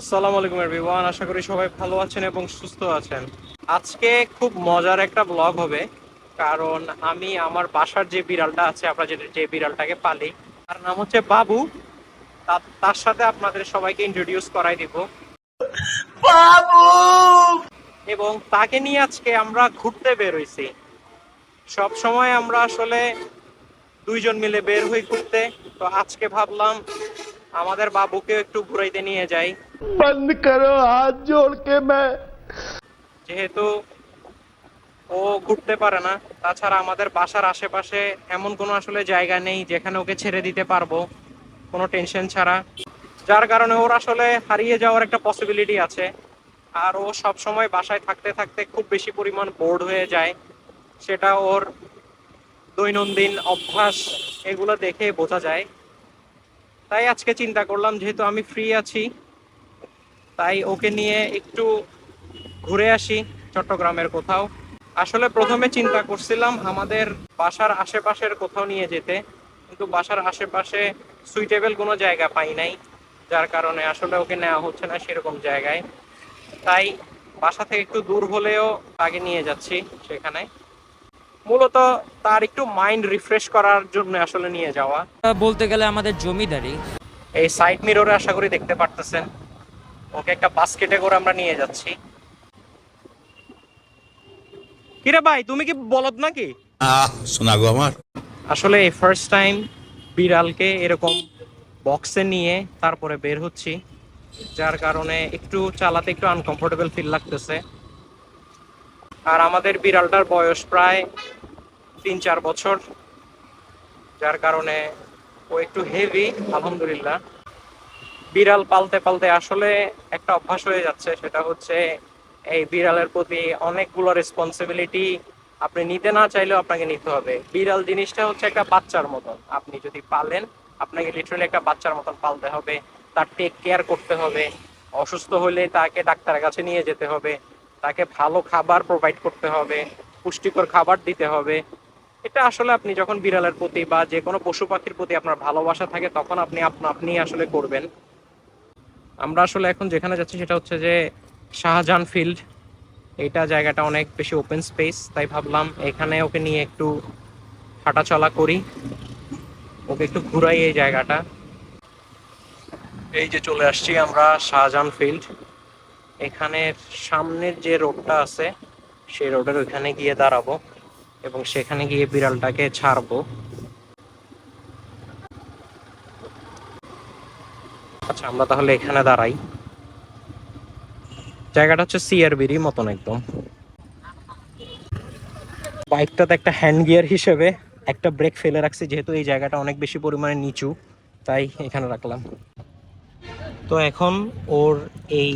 আসসালামু আলাইকুম এভরিওয়ান, আশা করি সবাই ভালো আছেন এবং সুস্থ আছেন। আজকে খুব মজার একটা ব্লগ হবে, কারণ আমি আমার বাসার যে বিড়ালটা আছে, আমরা যে বিড়ালটাকে পালি, তার নাম হচ্ছে বাবু। তার সাথে আপনাদের সবাইকে ইন্ট্রোডিউস করাই দিব বাবু, এবং তাকে নিয়ে আজকে আমরা ঘুরতে বের হইছি। সব সময় আমরা আসলে দুইজন মিলে বের হই ঘুরতে, তো আজকে ভাবলাম আমাদের বাবুকে একটু ঘুরাইতে নিয়ে যাই। बंद करो हाथ जोड़ के मैं যেহেতু ও ঘুরতে পারে না, তাছাড়া আমাদের বাসার আশেপাশে এমন কোনো আসলে জায়গা নেই যেখানে ওকে ছেড়ে দিতে পারবো কোনো টেনশন ছাড়া, যার কারণে ওর আসলে হারিয়ে যাওয়ার একটা পসিবিলিটি আছে। আর ও সব সময় বাসায় থাকতে থাকতে খুব বেশি পরিমাণ বোর্ড হয়ে যায়, সেটা ওর দৈনন্দিন অভ্যাস, এগুলো দেখে বোঝা যায়। তাই আজকে চিন্তা করলাম যেহেতু আমি ফ্রি আছি, তাই ওকে নিয়ে একটু ঘুরে আসি চট্টগ্রামের কোথাও। আসলে প্রথমে চিন্তা করছিলাম আমাদের বাসার আশেপাশের কোথাও নিয়ে যেতে, কিন্তু বাসার আশেপাশে সুইটেবল কোনো জায়গা পাই নাই, যার কারণে আসলে ওকে নেওয়া হচ্ছে না সেরকম জায়গায়। তাই বাসা থেকে একটু দূর হলেও আগে নিয়ে যাচ্ছি সেখানে, মূলত তার একটু মাইন্ড রিফ্রেশ করার জন্য আসলে নিয়ে যাওয়া। বলতে গেলে আমাদের জমিদারি। এই সাইড মিররে আশা করি দেখতে পারতেছেন, ওকে একটা বাস্কেটে করে আমরা নিয়ে যাচ্ছি। কিরে ভাই, তুমি কি বলদ নাকি? শোনা গো আমার আসলে এই ফার্স্ট টাইম বিড়ালকে এরকম বক্সে নিয়ে তারপরে বের হচ্ছি, যার কারণে একটু চালাতে একটু আনকমফোর্টেবল ফিল লাগতেছে। আর আমাদের বিড়ালটার বয়স প্রায় 3-4 বছর, যার কারণে ও একটু হেভি। আলহামদুলিল্লাহ, বিড়াল পালতে পালতে আসলে একটা অভ্যাস হয়ে যাচ্ছে, সেটা হচ্ছে এই বিড়ালের প্রতি অনেকগুলো রেসপন্সিবিলিটি আপনি নিতে না চাইলেও আপনাকে নিতে হবে। বিড়াল জিনিসটা হচ্ছে একটা বাচ্চার মতন, আপনি যদি পালেন আপনাকে লিটারালি একটা বাচ্চার মতন পালতে হবে, তার টেক কেয়ার করতে হবে। অসুস্থ হলে তাকে ডাক্তারের কাছে নিয়ে যেতে হবে, তাকে ভালো খাবার প্রোভাইড করতে হবে, পুষ্টিকর খাবার দিতে হবে। এটা আসলে আপনি যখন বিড়ালের প্রতি বা যে কোনো পশু পাখির প্রতি আপনার ভালোবাসা থাকে, তখন আপনি আপনি আসলে করবেন। আমরা আসলে এখন যেখানে যাচ্ছি সেটা হচ্ছে যে শাহজাহান ফিল্ড। এইটা জায়গাটা অনেক বেশি ওপেন স্পেস, তাই ভাবলাম এখানে ওকে নিয়ে একটু হাঁটাচলা করি, ওকে একটু ঘুরাই এই জায়গাটা। এই যে চলে আসছি আমরা শাহজাহান ফিল্ড। এখানের সামনের যে রোডটা আছে সেই রোডের ওইখানে গিয়ে দাঁড়াবো এবং সেখানে গিয়ে বিড়ালটাকে ছাড়বো। আচ্ছা, আমরা তাহলে এখানে দাঁড়াই। জায়গাটা হচ্ছে সিআরবির মতন একদম। বাইকটাতে একটা হ্যান্ড গিয়ার হিসেবে একটা ব্রেক ফেলে রাখছি, যেহেতু এই জায়গাটা অনেক বেশি পরিমাণে নিচু, তাই এখানে রাখলাম। তো এখন ওর এই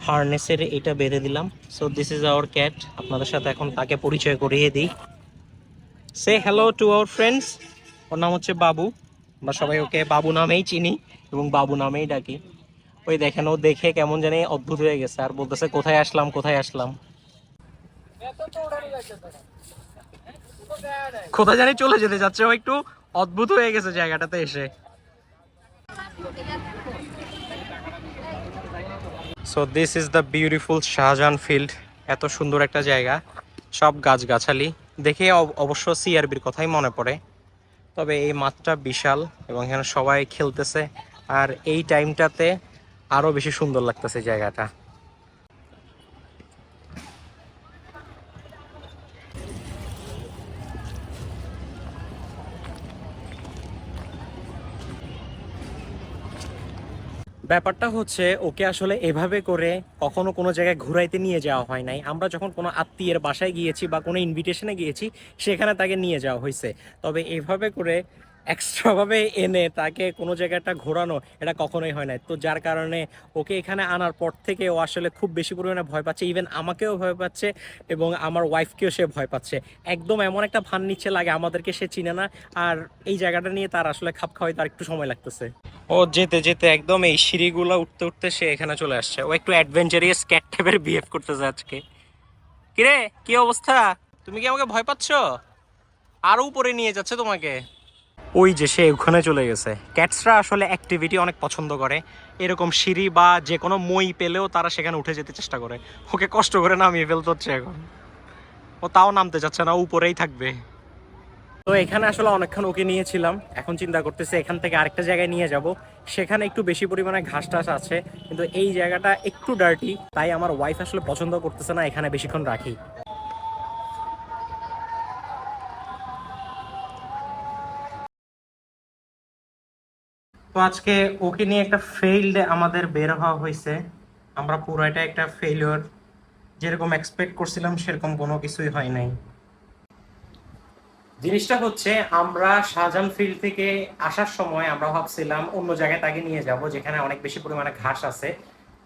হারনেসের এটা বেঁধে দিলাম। So this is our cat. আপনাদের সাথে এখন তাকে পরিচয় করিয়ে দিই। সে হ্যালো টু আওয়ার ফ্রেন্ডস। ওর নাম হচ্ছে বাবু, আমরা সবাই ওকে বাবু নামেই চিনি এবং বাবু নামেই ডাকি। ওই দেখেন, ও দেখে কেমন জানি অদ্ভুত হয়ে গেছে আর বলতেছে কোথায় আসলাম কোথায় আসলাম, কোথায় জানি চলে যেতে যাচ্ছে। ও একটু অদ্ভুত হয়ে গেছে জায়গাটাতে এসে। So this is the beautiful Shahjahan field. এত সুন্দর একটা জায়গা, সব গাছগাছালি দেখে অবশ্য সিআরবির কথাই মনে পড়ে। তবে এই মাঠটা বিশাল এবং এখানে সবাই খেলতেছে, আর এই টাইমটাতে আরো বেশি সুন্দর লাগতেছে জায়গাটা। ব্যাপারটা হচ্ছে ওকে আসলে এভাবে করে কখনো কোনো জায়গায় ঘুরাইতে নিয়ে যাওয়া হয় নাই। আমরা যখন কোনো আত্মীয়ের বাসায় গিয়েছি বা কোনো ইনভিটেশনে গিয়েছি, সেখানে তাকে নিয়ে যাওয়া হয়েছে। তবে এভাবে করে এক্সট্রাভাবে এনে তাকে কোনো জায়গাটা ঘোরানো, এটা কখনোই হয় না। তো যার কারণে ওকে এখানে আনার পর থেকে ও আসলে খুব বেশি পরিমাণে ভয় পাচ্ছে, ইভেন আমাকেও ভয় পাচ্ছে এবং আমার ওয়াইফকেও সে ভয় পাচ্ছে। একদম এমন একটা ভান নিচ্ছে, লাগে আমাদেরকে সে চিনে না। আর এই জায়গাটা নিয়ে তার আসলে খাপ খাওয়াই তার একটু সময় লাগতেছে। ও যেতে যেতে একদম এই সিঁড়িগুলো উঠতে উঠতে সে এখানে চলে আসছে। ও একটু অ্যাডভেঞ্চারিয়াস ক্যাট টাইপের বিহেভ করতেছে আজকে। কিরে, কি অবস্থা? তুমি কি আমাকে ভয় পাচ্ছ? আরো উপরে নিয়ে যাচ্ছে তোমাকে। ওই যে সে ওখানে চলে গেছে। ক্যাটসরা আসলে অ্যাক্টিভিটি অনেক পছন্দ করে, এরকম সিঁড়ি বা যে কোনো মই পেলেও তারা সেখানে উঠে যেতে চেষ্টা করে। ওকে কষ্ট করে নামিয়ে ফেলতে হচ্ছে এখন, ও তাও নামতে যাচ্ছে না, উপরেই থাকবে। তো এখানে আসলে অনেকক্ষণ ওকে নিয়েছিলাম, এখন চিন্তা করতেছে এখান থেকে আরেকটা জায়গায় নিয়ে যাব, সেখানে একটু বেশি পরিমাণে ঘাস টাস আছে, কিন্তু এই জায়গাটা একটু ডার্টি, তাই আমার ওয়াইফ আসলে পছন্দ করতেছে না এখানে বেশিক্ষণ রাখি। তো আজকে ওকে নিয়ে একটা ফেইল্ড আমাদের বের হওয়া হয়েছে, আমরা পুরোটা একটা ফেইলিওর, যেরকম এক্সপেক্ট করছিলাম সেরকম কোনো কিছুই হয় নাই। জিনিসটা হচ্ছে আমরা শাহজাহান ফিল্ড থেকে আসার সময় আমরা ভাবছিলাম অন্য জায়গায় তাকে নিয়ে যাব যেখানে অনেক বেশি পরিমাণে ঘাস আছে।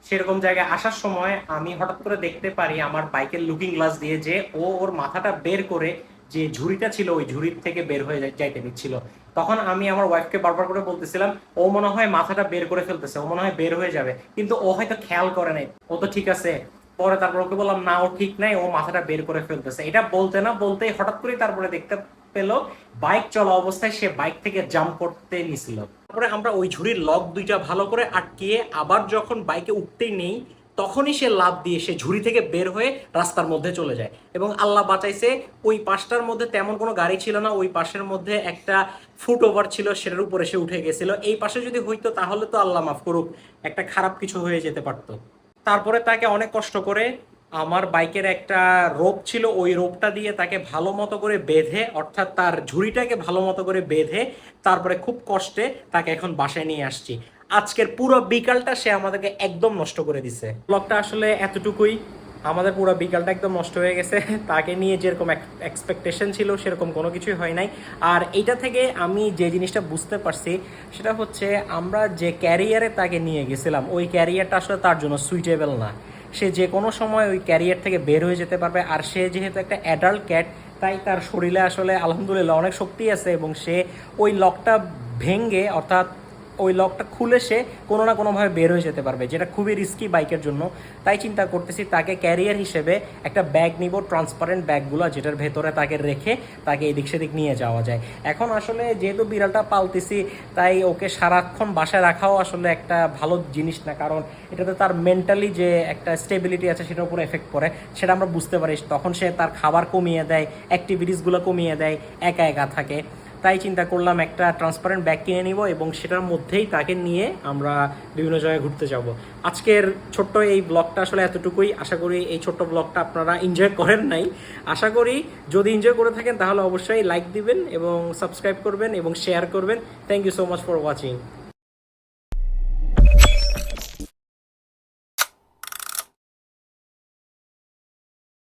সেরকম জায়গায় আসার সময় আমি হঠাৎ করে দেখতে পারি আমার বাইকের লুকিং গ্লাস দিয়ে যে ও ওর মাথাটা বের করে যে ঝুড়িটা ছিল ওই ঝুড়ির থেকে বের হয়ে যাইতে নিচ্ছিল। তখন আমি আমার ওয়াইফকে বারবার করে বলতেছিলাম ও মনে হয় মাথাটা বের করে ফেলতেছে, ও মনে হয় বের হয়ে যাবে, কিন্তু ও হয়তো খেয়াল করে নাই, ও তো ঠিক আছে। পরে তারপর ওকে বললাম না ও ঠিক নাই, ও মাথাটা বের করে ফেলতেছে। এটা বলতে না বলতেই হঠাৎ করেই তারপরে দেখতে পেলো বাইক চলা অবস্থায় সে বাইক থেকে জাম্প করতে নিছিল। তারপরে আমরা ওই ঝুড়ির লক দুইটা ভালো করে আটকিয়ে আবার যখন বাইকে উঠতেই নেই তখনই সে লাফ দিয়ে সে ঝুড়ি থেকে বের হয়ে রাস্তার মধ্যে চলে যায়। এবং আল্লাহ বাঁচাইছে ওই পাশটার মধ্যে তেমন কোনো গাড়ি ছিল না, ওই পাশের মধ্যে একটা ফুট ওভার ছিল, সেটার উপরে সে উঠে গেছিল। এই পাশে যদি হইতো তাহলে তো আল্লাহ মাফ করুক একটা খারাপ কিছু হয়ে যেতে পারতো। তারপরে তাকে অনেক কষ্ট করে আমার বাইকের একটা রোপ ছিল, ওই রোপটা দিয়ে তাকে ভালো মতো করে বেঁধে, অর্থাৎ তার ঝুড়িটাকে ভালো মতো করে বেঁধে তারপরে খুব কষ্টে তাকে এখন বাসায় নিয়ে আসছি। আজকের পুরো বিকালটা সে আমাদেরকে একদম নষ্ট করে দিছে। ব্লগটা আসলে এতটুকুই, আমাদের পুরো বিকালটা একদম নষ্ট হয়ে গেছে। তাকে নিয়ে যেরকম এক্সপেকটেশন ছিল সেরকম কোনো কিছুই হয় নাই। আর এইটা থেকে আমি যে জিনিসটা বুঝতে পারছি সেটা হচ্ছে আমরা যে ক্যারিয়ারে তাকে নিয়ে গেছিলাম ওই ক্যারিয়ারটা আসলে তার জন্য সুইটেবল না। সে যে কোনো সময় ওই ক্যারিয়ার থেকে বের হয়ে যেতে পারবে, আর সে যেহেতু একটা অ্যাডাল্ট ক্যাট তাই তার শরীরে আসলে আলহামদুলিল্লাহ অনেক শক্তি আছে, এবং সে ওই লকটা ভেঙে অর্থাৎ ওই লকটা খুলে সে কোনো না কোনোভাবে বের হয়ে যেতে পারবে, যেটা খুবই রিস্কি বাইকের জন্য। তাই চিন্তা করতেছি তাকে ক্যারিয়ার হিসেবে একটা ব্যাগ নিব, ট্রান্সপারেন্ট ব্যাগগুলো, যেটার ভেতরে তাকে রেখে তাকে এদিক সেদিক নিয়ে যাওয়া যায়। এখন আসলে যেহেতু বিড়ালটা পালতেছি তাই ওকে সারাক্ষণ বাসায় রাখাও আসলে একটা ভালো জিনিস না, কারণ এটাতে তার মেন্টালি যে একটা স্টেবিলিটি আছে সেটার উপর এফেক্ট পড়ে, সেটা আমরা বুঝতে পারি। তখন সে তার খাবার কমিয়ে দেয়, অ্যাক্টিভিটিসগুলো কমিয়ে দেয়, একা একা থাকে। তাই চিন্তা করলাম একটা ট্রান্সপারেন্ট ব্যাগ কিনে নিব এবং সেটার মধ্যেই তাকে নিয়ে আমরা বিভিন্ন জায়গায় ঘুরতে যাব। আজকের ছোট্ট এই ব্লগটা আসলে এতটুকুই। আশা করি এই ছোট্ট ব্লগটা আপনারা এনজয় করেন নাই। আশা করি যদি এনজয় করে থাকেন তাহলে অবশ্যই লাইক দিবেন এবং সাবস্ক্রাইব করবেন এবং শেয়ার করবেন। Thank you so much for watching.